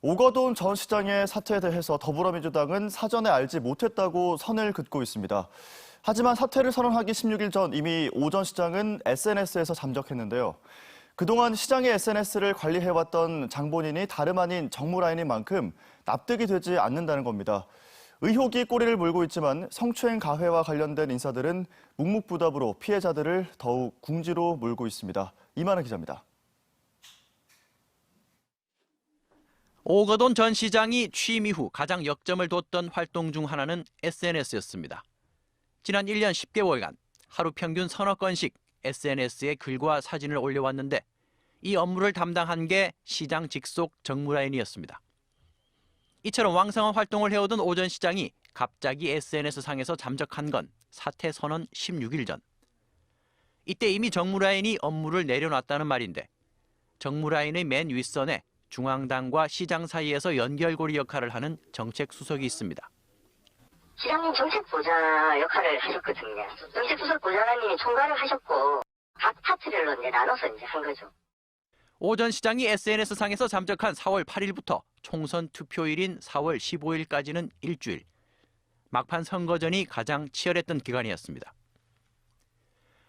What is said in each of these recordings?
오거돈 전 시장의 사퇴에 대해서 더불어민주당은 사전에 알지 못했다고 선을 긋고 있습니다. 하지만 사퇴를 선언하기 16일 전 이미 오 전 시장은 SNS에서 잠적했는데요. 그동안 시장의 SNS를 관리해왔던 장본인이 다름 아닌 정무라인인 만큼 납득이 되지 않는다는 겁니다. 의혹이 꼬리를 물고 있지만 성추행 가해와 관련된 인사들은 묵묵부답으로 피해자들을 더욱 궁지로 몰고 있습니다. 이만희 기자입니다. 오거돈 전 시장이 취임 이후 가장 역점을 뒀던 활동 중 하나는 SNS였습니다. 지난 1년 10개월간 하루 평균 서너 건씩 SNS에 글과 사진을 올려왔는데 이 업무를 담당한 게 시장 직속 정무라인이었습니다. 이처럼 왕성한 활동을 해오던 오 전 시장이 갑자기 SNS상에서 잠적한 건 사퇴 선언 16일 전. 이때 이미 정무라인이 업무를 내려놨다는 말인데 정무라인의 맨 윗선에 중앙당과 시장 사이에서 연결고리 역할을 하는 정책수석이 있습니다. 시장님 정책보좌 역할을 하셨거든요. 정책수석 보좌관님이 총괄을 하셨고 각 파트별로 나눠서 한 거죠. 오 전 시장이 SNS상에서 잠적한 4월 8일부터 총선 투표일인 4월 15일까지는 일주일. 막판 선거전이 가장 치열했던 기간이었습니다.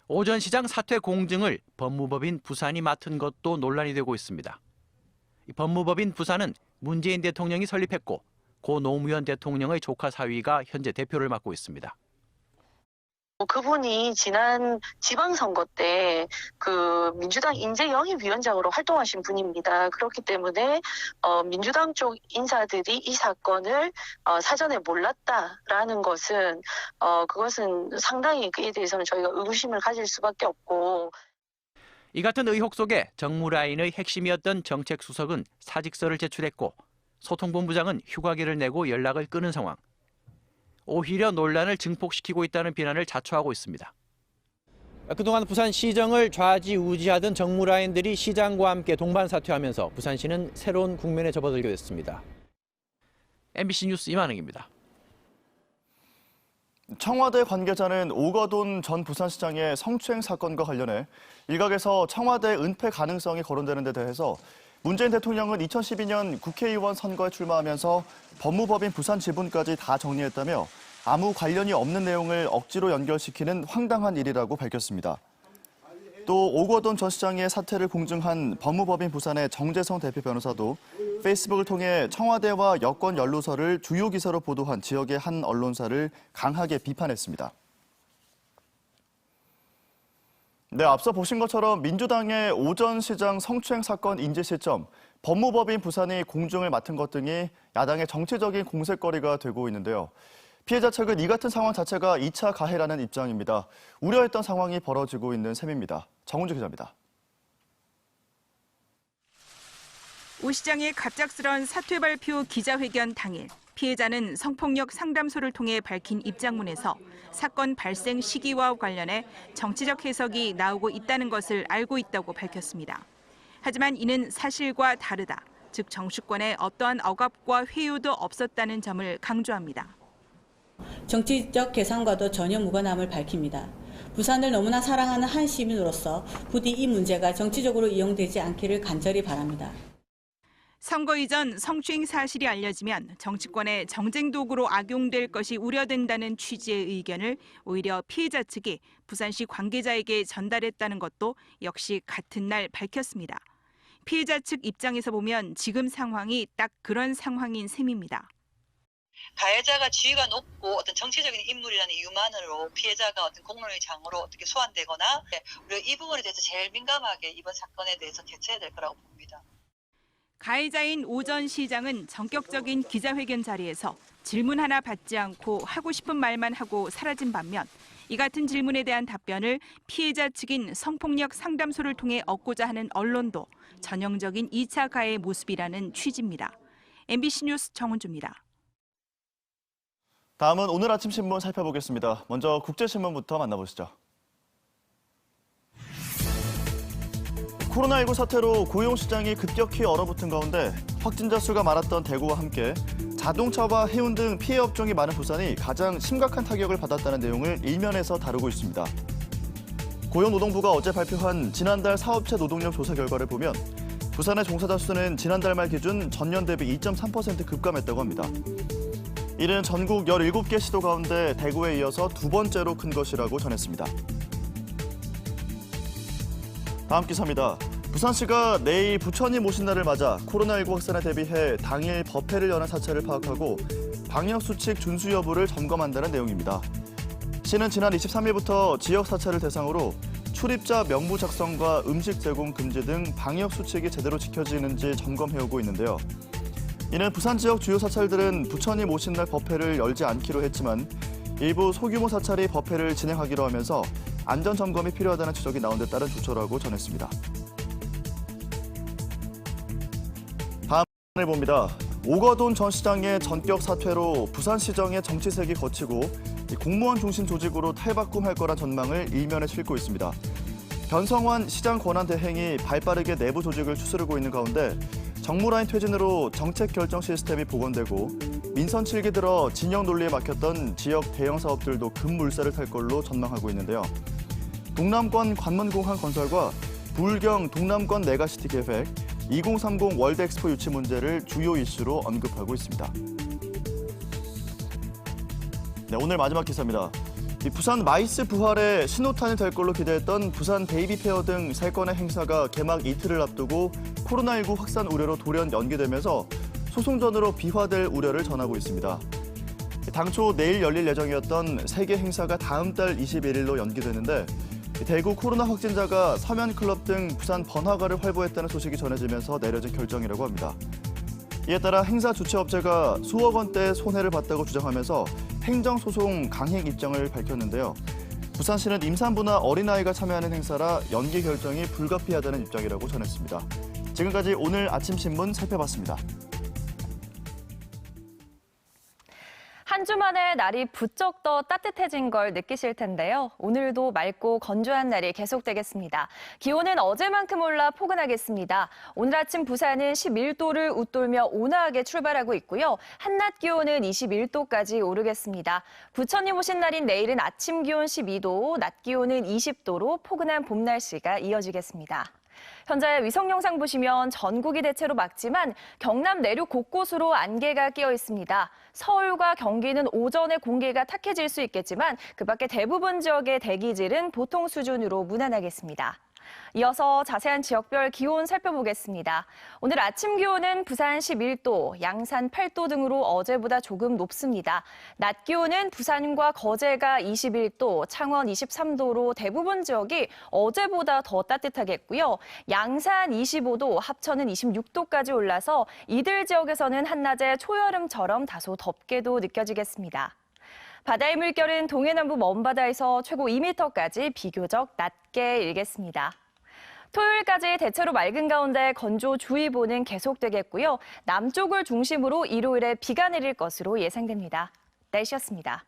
오 전 시장 사퇴 공증을 법무법인 부산이 맡은 것도 논란이 되고 있습니다. 법무법인 부산은 문재인 대통령이 설립했고 고 노무현 대통령의 조카 사위가 현재 대표를 맡고 있습니다. 그분이 지난 지방선거 때 그 민주당 인재영입위원장으로 활동하신 분입니다. 그렇기 때문에 민주당 쪽 인사들이 이 사건을 사전에 몰랐다라는 것은 그것은 상당히 그에 대해서는 저희가 의구심을 가질 수밖에 없고. 이 같은 의혹 속에 정무라인의 핵심이었던 정책수석은 사직서를 제출했고 소통본부장은 휴가계를 내고 연락을 끊은 상황. 오히려 논란을 증폭시키고 있다는 비난을 자초하고 있습니다. 그동안 부산시정을 좌지우지하던 정무라인들이 시장과 함께 동반 사퇴하면서 부산시는 새로운 국면에 접어들게 됐습니다. MBC 뉴스 이만흥입니다. 청와대 관계자는 오거돈 전 부산시장의 성추행 사건과 관련해 일각에서 청와대 은폐 가능성이 거론되는 데 대해서 문재인 대통령은 2012년 국회의원 선거에 출마하면서 법무법인 부산 지분까지 다 정리했다며 아무 관련이 없는 내용을 억지로 연결시키는 황당한 일이라고 밝혔습니다. 또 오거돈 전 시장의 사퇴를 공증한 법무법인 부산의 정재성 대표 변호사도 페이스북을 통해 청와대와 여권 연루설을 주요 기사로 보도한 지역의 한 언론사를 강하게 비판했습니다. 네, 앞서 보신 것처럼 민주당의 오 전 시장 성추행 사건 인지 시점, 법무법인 부산이 공증을 맡은 것 등이 야당의 정치적인 공세거리가 되고 있는데요. 피해자 측은 이 같은 상황 자체가 2차 가해라는 입장입니다. 우려했던 상황이 벌어지고 있는 셈입니다. 정은주 기자입니다. 오 시장의 갑작스런 사퇴 발표 기자회견 당일, 피해자는 성폭력 상담소를 통해 밝힌 입장문에서 사건 발생 시기와 관련해 정치적 해석이 나오고 있다는 것을 알고 있다고 밝혔습니다. 하지만 이는 사실과 다르다. 즉 정치권에 어떠한 억압과 회유도 없었다는 점을 강조합니다. 정치적 계산과도 전혀 무관함을 밝힙니다. 부산을 너무나 사랑하는 한 시민으로서 부디 이 문제가 정치적으로 이용되지 않기를 간절히 바랍니다. 선거 이전 성추행 사실이 알려지면 정치권의 정쟁 도구로 악용될 것이 우려된다는 취지의 의견을 오히려 피해자 측이 부산시 관계자에게 전달했다는 것도 역시 같은 날 밝혔습니다. 피해자 측 입장에서 보면 지금 상황이 딱 그런 상황인 셈입니다. 가해자가 지위가 높고 어떤 정치적인 인물이라는 이유만으로 피해자가 어떤 공론의 장으로 어떻게 소환되거나 우리가 이 부분에 대해서 제일 민감하게 이번 사건에 대해서 대처해야 될 거라고 봅니다. 가해자인 오 전 시장은 전격적인 기자회견 자리에서 질문 하나 받지 않고 하고 싶은 말만 하고 사라진 반면 이 같은 질문에 대한 답변을 피해자 측인 성폭력 상담소를 통해 얻고자 하는 언론도 전형적인 2차 가해 모습이라는 취지입니다. MBC 뉴스 정은주입니다. 다음은 오늘 아침 신문 살펴보겠습니다. 먼저 국제신문부터 만나보시죠. 코로나19 사태로 고용시장이 급격히 얼어붙은 가운데 확진자 수가 많았던 대구와 함께 자동차와 해운 등 피해 업종이 많은 부산이 가장 심각한 타격을 받았다는 내용을 일면에서 다루고 있습니다. 고용노동부가 어제 발표한 지난달 사업체 노동력 조사 결과를 보면 부산의 종사자 수는 지난달 말 기준 전년 대비 2.3% 급감했다고 합니다. 이는 전국 17개 시도 가운데 대구에 이어서 두 번째로 큰 것이라고 전했습니다. 다음 기사입니다. 부산시가 내일 부처님 오신 날을 맞아 코로나19 확산에 대비해 당일 법회를 여는 사찰을 파악하고 방역수칙 준수 여부를 점검한다는 내용입니다. 시는 지난 23일부터 지역 사찰을 대상으로 출입자 명부 작성과 음식 제공 금지 등 방역수칙이 제대로 지켜지는지 점검해오고 있는데요. 이는 부산 지역 주요 사찰들은 부처님 오신 날 법회를 열지 않기로 했지만 일부 소규모 사찰이 법회를 진행하기로 하면서 안전 점검이 필요하다는 지적이 나온 데 따른 조처라고 전했습니다. 다음을 봅니다. 오거돈 전 시장의 전격 사퇴로 부산시정의 정치색이 거치고 공무원 중심 조직으로 탈바꿈할 거란 전망을 일면에 싣고 있습니다. 변성환 시장 권한 대행이 발빠르게 내부 조직을 추스르고 있는 가운데 정무라인 퇴진으로 정책 결정 시스템이 복원되고 민선 7기 들어 진영 논리에 막혔던 지역 대형 사업들도 급물살을 탈 걸로 전망하고 있는데요. 동남권 관문공항 건설과 부울경 동남권 메가시티 계획, 2030 월드 엑스포 유치 문제를 주요 이슈로 언급하고 있습니다. 네, 오늘 마지막 기사입니다. 부산 마이스 부활의 신호탄이 될 걸로 기대했던 부산 베이비 페어 등 3건의 행사가 개막 이틀을 앞두고 코로나19 확산 우려로 돌연 연기되면서 소송전으로 비화될 우려를 전하고 있습니다. 당초 내일 열릴 예정이었던 3개 행사가 다음 달 21일로 연기되는데 대구 코로나 확진자가 서면클럽 등 부산 번화가를 활보했다는 소식이 전해지면서 내려진 결정이라고 합니다. 이에 따라 행사 주최업체가 수억 원대의 손해를 봤다고 주장하면서 행정소송 강행 입장을 밝혔는데요. 부산시는 임산부나 어린아이가 참여하는 행사라 연기 결정이 불가피하다는 입장이라고 전했습니다. 지금까지 오늘 아침 신문 살펴봤습니다. 한 주 만에 날이 부쩍 더 따뜻해진 걸 느끼실 텐데요. 오늘도 맑고 건조한 날이 계속되겠습니다. 기온은 어제만큼 올라 포근하겠습니다. 오늘 아침 부산은 11도를 웃돌며 온화하게 출발하고 있고요. 한낮 기온은 21도까지 오르겠습니다. 부처님 오신 날인 내일은 아침 기온 12도, 낮 기온은 20도로 포근한 봄 날씨가 이어지겠습니다. 현재 위성 영상 보시면 전국이 대체로 맑지만 경남 내륙 곳곳으로 안개가 끼어 있습니다. 서울과 경기는 오전에 공기가 탁해질 수 있겠지만 그 밖에 대부분 지역의 대기질은 보통 수준으로 무난하겠습니다. 이어서 자세한 지역별 기온 살펴보겠습니다. 오늘 아침 기온은 부산 11도, 양산 8도 등으로 어제보다 조금 높습니다. 낮 기온은 부산과 거제가 21도, 창원 23도로 대부분 지역이 어제보다 더 따뜻하겠고요. 양산 25도, 합천은 26도까지 올라서 이들 지역에서는 한낮에 초여름처럼 다소 덥게도 느껴지겠습니다. 바다의 물결은 동해남부 먼바다에서 최고 2m까지 비교적 낮게 일겠습니다. 토요일까지 대체로 맑은 가운데 건조주의보는 계속되겠고요. 남쪽을 중심으로 일요일에 비가 내릴 것으로 예상됩니다. 날씨였습니다.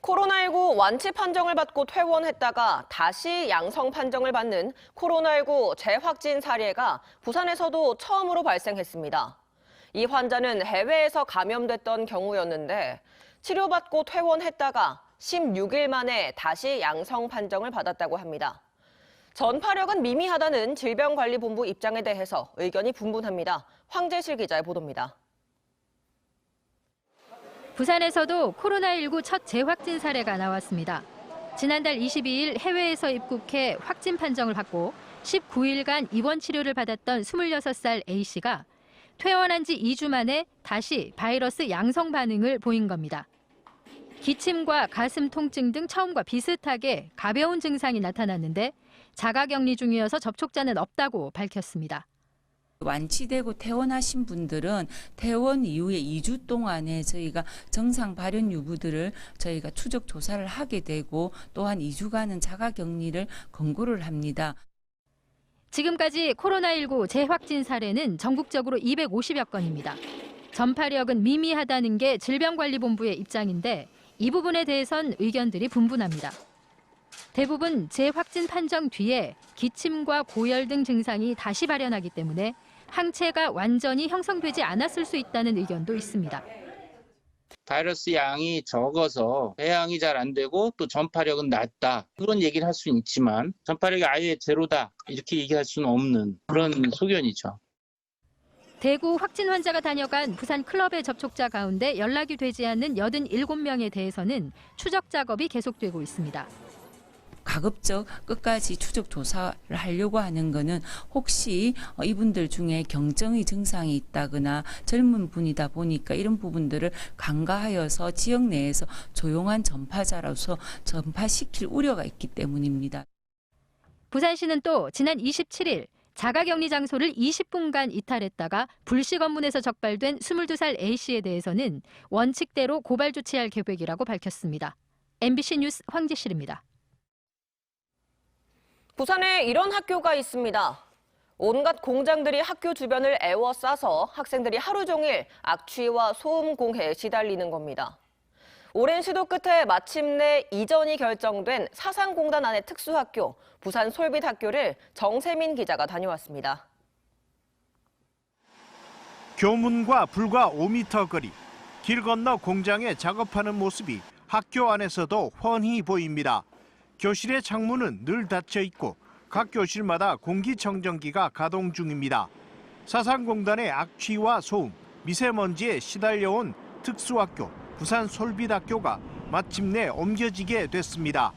코로나19 완치 판정을 받고 퇴원했다가 다시 양성 판정을 받는 코로나19 재확진 사례가 부산에서도 처음으로 발생했습니다. 이 환자는 해외에서 감염됐던 경우였는데 치료받고 퇴원했다가 16일 만에 다시 양성 판정을 받았다고 합니다. 전파력은 미미하다는 질병관리본부 입장에 대해서 의견이 분분합니다. 황재실 기자의 보도입니다. 부산에서도 코로나19 첫 재확진 사례가 나왔습니다. 지난달 22일 해외에서 입국해 확진 판정을 받고 19일간 입원 치료를 받았던 26살 A씨가 퇴원한 지 2주 만에 다시 바이러스 양성 반응을 보인 겁니다. 기침과 가슴 통증 등 처음과 비슷하게 가벼운 증상이 나타났는데 자가격리 중이어서 접촉자는 없다고 밝혔습니다. 완치되고 퇴원하신 분들은 퇴원 이후에 2주 동안에 저희가 정상 발현 유무들을 저희가 추적 조사를 하게 되고 또한 2주간은 자가격리를 권고를 합니다. 지금까지 코로나19 재확진 사례는 전국적으로 250여 건입니다. 전파력은 미미하다는 게 질병관리본부의 입장인데 이 부분에 대해선 의견들이 분분합니다. 대부분 재확진 판정 뒤에 기침과 고열 등 증상이 다시 발현하기 때문에 항체가 완전히 형성되지 않았을 수 있다는 의견도 있습니다. 바이러스 양이 적어서 배양이 잘 안 되고 또 전파력은 낮다. 그런 얘기를 할 수는 있지만 전파력이 아예 제로다. 이렇게 얘기할 수는 없는 그런 소견이죠. 대구 확진 환자가 다녀간 부산 클럽의 접촉자 가운데 연락이 되지 않는 87명에 대해서는 추적 작업이 계속되고 있습니다. 가급적 끝까지 추적 조사를 하려고 하는 거는 혹시 이분들 중에 경증의 증상이 있다거나 젊은 분이다 보니까 이런 부분들을 간과하여서 지역 내에서 조용한 전파자로서 전파시킬 우려가 있기 때문입니다. 부산시는 또 지난 27일 자가격리 장소를 20분간 이탈했다가 불식 업무에서 적발된 22살 A씨에 대해서는 원칙대로 고발 조치할 계획이라고 밝혔습니다. MBC 뉴스 황지실입니다. 부산에 이런 학교가 있습니다. 온갖 공장들이 학교 주변을 에워싸서 학생들이 하루 종일 악취와 소음 공해에 시달리는 겁니다. 오랜 시도 끝에 마침내 이전이 결정된 사상공단 안의 특수학교, 부산 솔빛학교를 정세민 기자가 다녀왔습니다. 교문과 불과 5m 거리, 길 건너 공장에 작업하는 모습이 학교 안에서도 훤히 보입니다. 교실의 창문은 늘 닫혀 있고 각 교실마다 공기청정기가 가동 중입니다. 사상공단의 악취와 소음, 미세먼지에 시달려온 특수학교, 부산 솔빛학교가 마침내 옮겨지게 됐습니다.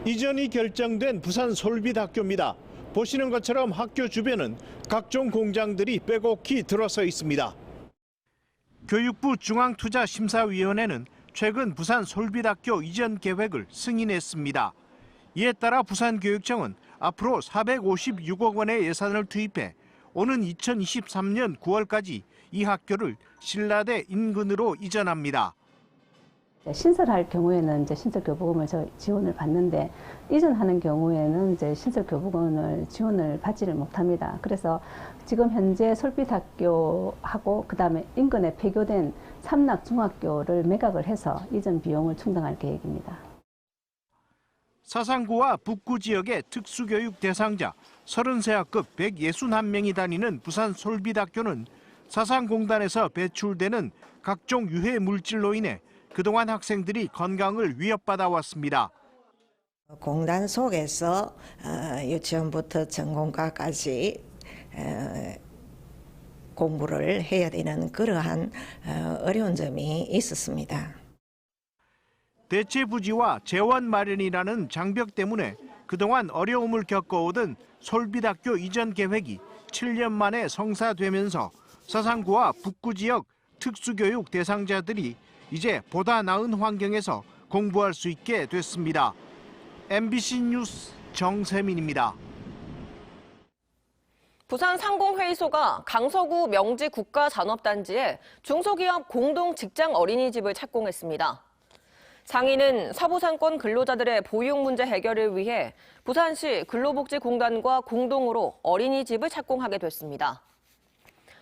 이전이 결정된 부산 솔빛학교입니다. 보시는 것처럼 학교 주변은 각종 공장들이 빼곡히 들어서 있습니다. 교육부 중앙투자심사위원회는 최근 부산 솔빛학교 이전 계획을 승인했습니다. 이에 따라 부산교육청은 앞으로 456억 원의 예산을 투입해 오는 2023년 9월까지 이 학교를 신라대 인근으로 이전합니다. 신설할 경우에는 이제 신설교부금을 지원을 받는데 이전하는 경우에는 이제 신설교부금을 지원을 받지를 못합니다. 그래서 지금 현재 솔빛학교하고 그다음에 인근에 폐교된 삼락중학교를 매각을 해서 이전 비용을 충당할 계획입니다. 사상구와 북구 지역의 특수교육 대상자 33학급 161명이 다니는 부산 솔빛학교는 사상공단에서 배출되는 각종 유해 물질로 인해 그동안 학생들이 건강을 위협받아 왔습니다. 공단 속에서 유치원부터 전공과까지 공부를 해야 되는 그러한 어려운 점이 있었습니다. 대체 부지와 재원 마련이라는 장벽 때문에 그동안 어려움을 겪어오던 솔빛학교 이전 계획이 7년 만에 성사되면서 사상구와 북구 지역 특수교육 대상자들이 이제 보다 나은 환경에서 공부할 수 있게 됐습니다. MBC 뉴스 정세민입니다. 부산 상공회의소가 강서구 명지 국가산업단지에 중소기업 공동 직장 어린이집을 착공했습니다. 상인은 서부상권 근로자들의 보육 문제 해결을 위해 부산시 근로복지공단과 공동으로 어린이집을 착공하게 됐습니다.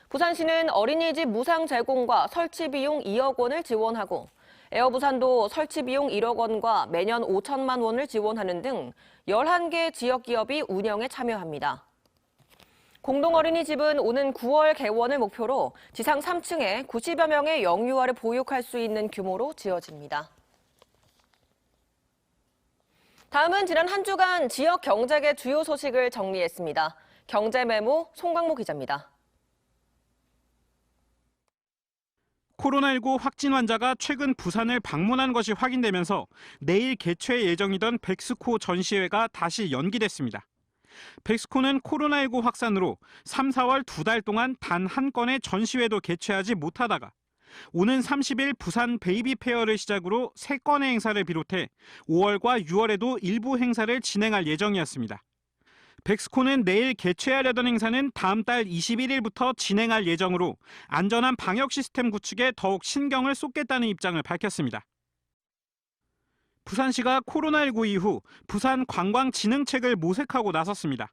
부산시는 어린이집 무상 제공과 설치 비용 2억 원을 지원하고 에어부산도 설치 비용 1억 원과 매년 5천만 원을 지원하는 등 11개 지역기업이 운영에 참여합니다. 공동 어린이집은 오는 9월 개원을 목표로 지상 3층에 90여 명의 영유아를 보육할 수 있는 규모로 지어집니다. 다음은 지난 한 주간 지역 경제계 주요 소식을 정리했습니다. 경제메모 송광모 기자입니다. 코로나19 확진 환자가 최근 부산을 방문한 것이 확인되면서 내일 개최 예정이던 백스코 전시회가 다시 연기됐습니다. 백스코는 코로나19 확산으로 3, 4월 2달 동안 단 한 건의 전시회도 개최하지 못하다가 오는 30일 부산 베이비 페어를 시작으로 3건의 행사를 비롯해 5월과 6월에도 일부 행사를 진행할 예정이었습니다. 백스코는 내일 개최하려던 행사는 다음 달 21일부터 진행할 예정으로 안전한 방역 시스템 구축에 더욱 신경을 쏟겠다는 입장을 밝혔습니다. 부산시가 코로나19 이후 부산 관광진흥책을 모색하고 나섰습니다.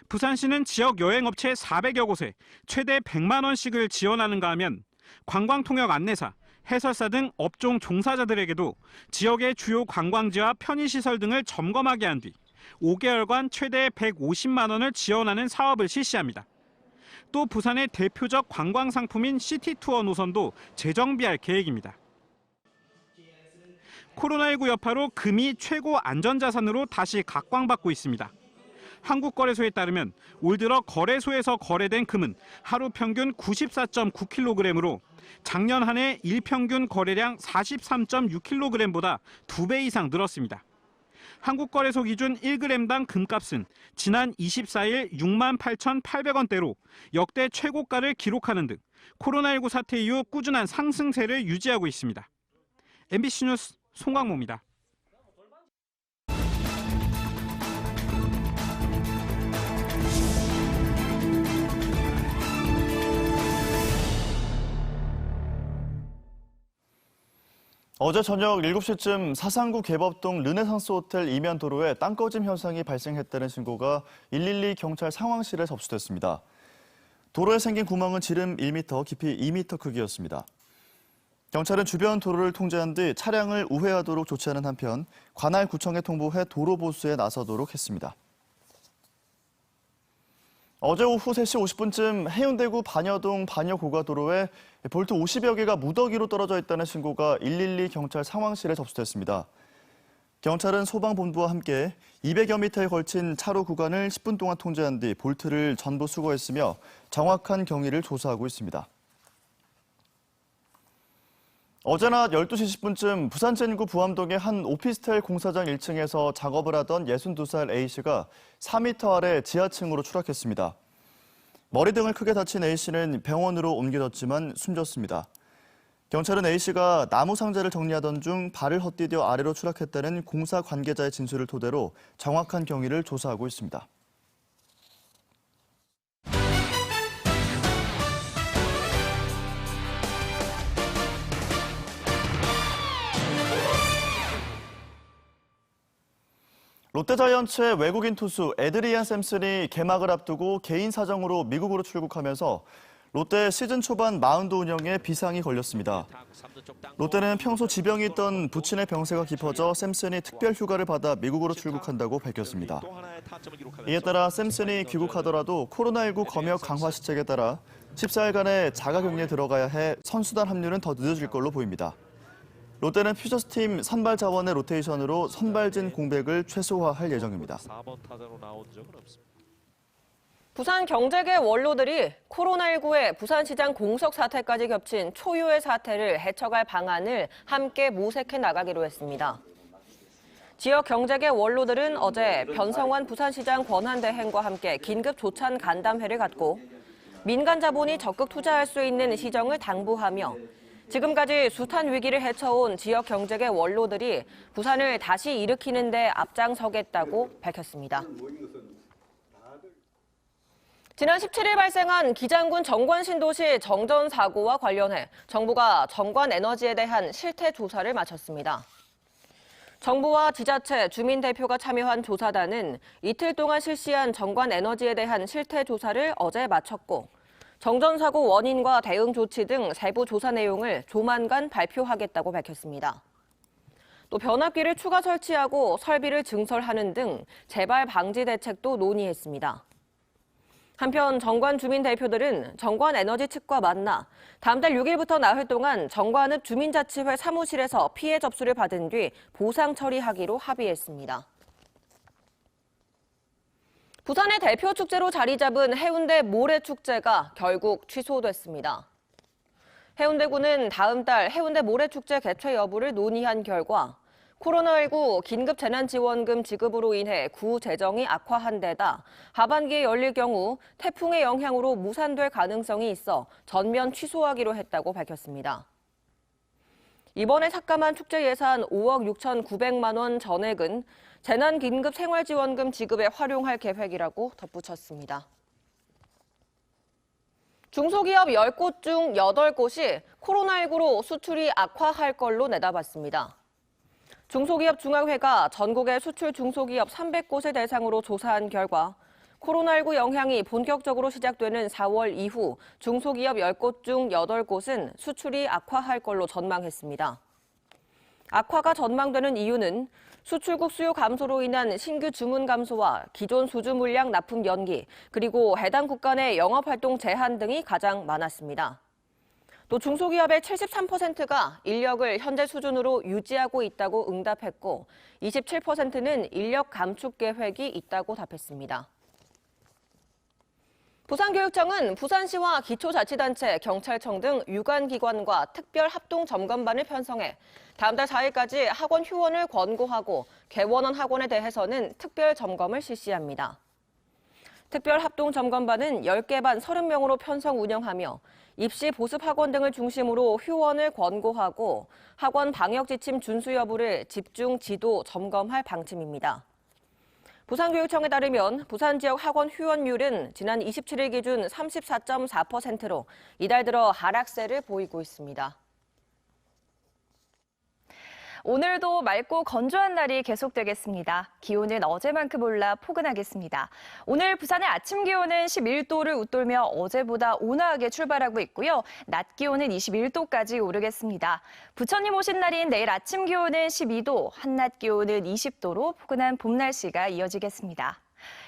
부산시는 지역 여행업체 400여 곳에 최대 100만 원씩을 지원하는가 하면 관광통역 안내사, 해설사 등 업종 종사자들에게도 지역의 주요 관광지와 편의시설 등을 점검하게 한 뒤 5개월간 최대 150만 원을 지원하는 사업을 실시합니다. 또 부산의 대표적 관광 상품인 시티투어 노선도 재정비할 계획입니다. 코로나19 여파로 금이 최고 안전자산으로 다시 각광받고 있습니다. 한국거래소에 따르면 올 들어 거래소에서 거래된 금은 하루 평균 94.9kg으로 작년 한 해 일평균 거래량 43.6kg보다 2배 이상 늘었습니다. 한국거래소 기준 1g당 금값은 지난 24일 68,800원대로 역대 최고가를 기록하는 등 코로나19 사태 이후 꾸준한 상승세를 유지하고 있습니다. MBC 뉴스 송광모입니다. 어제 저녁 7시쯤 사상구 개법동 르네상스 호텔 이면 도로에 땅 꺼짐 현상이 발생했다는 신고가 112 경찰 상황실에 접수됐습니다. 도로에 생긴 구멍은 지름 1m, 깊이 2m 크기였습니다. 경찰은 주변 도로를 통제한 뒤 차량을 우회하도록 조치하는 한편 관할 구청에 통보해 도로 보수에 나서도록 했습니다. 어제 오후 3시 50분쯤 해운대구 반여동 반여고가도로에 볼트 50여 개가 무더기로 떨어져 있다는 신고가 112 경찰 상황실에 접수됐습니다. 경찰은 소방본부와 함께 200여 미터에 걸친 차로 구간을 10분 동안 통제한 뒤 볼트를 전부 수거했으며 정확한 경위를 조사하고 있습니다. 어제 낮 12시 10분쯤 부산 진구 부암동의 한 오피스텔 공사장 1층에서 작업을 하던 62살 A씨가 4m 아래 지하층으로 추락했습니다. 머리 등을 크게 다친 A씨는 병원으로 옮겨졌지만 숨졌습니다. 경찰은 A씨가 나무 상자를 정리하던 중 발을 헛디뎌 아래로 추락했다는 공사 관계자의 진술을 토대로 정확한 경위를 조사하고 있습니다. 롯데자이언츠의 외국인 투수 에드리안 샘슨이 개막을 앞두고 개인 사정으로 미국으로 출국하면서 롯데 시즌 초반 마운드 운영에 비상이 걸렸습니다. 롯데는 평소 지병이 있던 부친의 병세가 깊어져 샘슨이 특별 휴가를 받아 미국으로 출국한다고 밝혔습니다. 이에 따라 샘슨이 귀국하더라도 코로나19 검역 강화 시책에 따라 14일간의 자가격리에 들어가야 해 선수단 합류는 더 늦어질 걸로 보입니다. 롯데는 퓨처스팀 선발 자원의 로테이션으로 선발진 공백을 최소화할 예정입니다. 부산 경제계 원로들이 코로나19에 부산시장 공석 사태까지 겹친 초유의 사태를 헤쳐갈 방안을 함께 모색해 나가기로 했습니다. 지역 경제계 원로들은 어제 변성환 부산시장 권한대행과 함께 긴급 조찬 간담회를 갖고 민간 자본이 적극 투자할 수 있는 시정을 당부하며 지금까지 숱한 위기를 헤쳐온 지역 경제계 원로들이 부산을 다시 일으키는 데 앞장서겠다고 밝혔습니다. 지난 17일 발생한 기장군 정관신도시 정전 사고와 관련해 정부가 정관에너지에 대한 실태 조사를 마쳤습니다. 정부와 지자체, 주민 대표가 참여한 조사단은 이틀 동안 실시한 정관에너지에 대한 실태 조사를 어제 마쳤고 정전 사고 원인과 대응 조치 등 세부 조사 내용을 조만간 발표하겠다고 밝혔습니다. 또 변압기를 추가 설치하고 설비를 증설하는 등 재발 방지 대책도 논의했습니다. 한편 정관 주민 대표들은 정관에너지 측과 만나 다음 달 6일부터 나흘 동안 정관읍 주민자치회 사무실에서 피해 접수를 받은 뒤 보상 처리하기로 합의했습니다. 부산의 대표 축제로 자리 잡은 해운대 모래축제가 결국 취소됐습니다. 해운대구는 다음 달 해운대 모래축제 개최 여부를 논의한 결과 코로나19 긴급재난지원금 지급으로 인해 구 재정이 악화한 데다 하반기에 열릴 경우 태풍의 영향으로 무산될 가능성이 있어 전면 취소하기로 했다고 밝혔습니다. 이번에 삭감한 축제 예산 5억 6,900만 원 전액은 재난긴급생활지원금 지급에 활용할 계획이라고 덧붙였습니다. 중소기업 10곳 중 8곳이 코로나19로 수출이 악화할 걸로 내다봤습니다. 중소기업 중앙회가 전국의 수출 중소기업 300곳을 대상으로 조사한 결과 코로나19 영향이 본격적으로 시작되는 4월 이후 중소기업 10곳 중 8곳은 수출이 악화할 걸로 전망했습니다. 악화가 전망되는 이유는 수출국 수요 감소로 인한 신규 주문 감소와 기존 수주 물량 납품 연기, 그리고 해당 국가 내 영업활동 제한 등이 가장 많았습니다. 또 중소기업의 73%가 인력을 현재 수준으로 유지하고 있다고 응답했고 27%는 인력 감축 계획이 있다고 답했습니다. 부산교육청은 부산시와 기초자치단체, 경찰청 등 유관기관과 특별합동점검반을 편성해 다음 달 4일까지 학원 휴원을 권고하고 개원한 학원에 대해서는 특별점검을 실시합니다. 특별합동점검반은 10개 반 30명으로 편성 운영하며 입시 보습 학원 등을 중심으로 휴원을 권고하고 학원 방역 지침 준수 여부를 집중 지도 점검할 방침입니다. 부산교육청에 따르면 부산 지역 학원 휴원율은 지난 27일 기준 34.4%로 이달 들어 하락세를 보이고 있습니다. 오늘도 맑고 건조한 날이 계속되겠습니다. 기온은 어제만큼 올라 포근하겠습니다. 오늘 부산의 아침 기온은 11도를 웃돌며 어제보다 온화하게 출발하고 있고요. 낮 기온은 21도까지 오르겠습니다. 부처님 오신 날인 내일 아침 기온은 12도, 한낮 기온은 20도로 포근한 봄 날씨가 이어지겠습니다.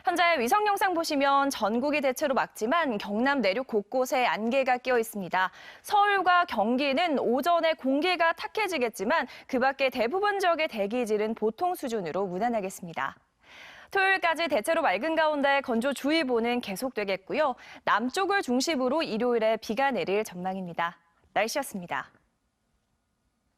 현재 위성 영상 보시면 전국이 대체로 맑지만 경남 내륙 곳곳에 안개가 끼어 있습니다. 서울과 경기는 오전에 공기가 탁해지겠지만 그 밖에 대부분 지역의 대기질은 보통 수준으로 무난하겠습니다. 토요일까지 대체로 맑은 가운데 건조주의보는 계속되겠고요. 남쪽을 중심으로 일요일에 비가 내릴 전망입니다. 날씨였습니다.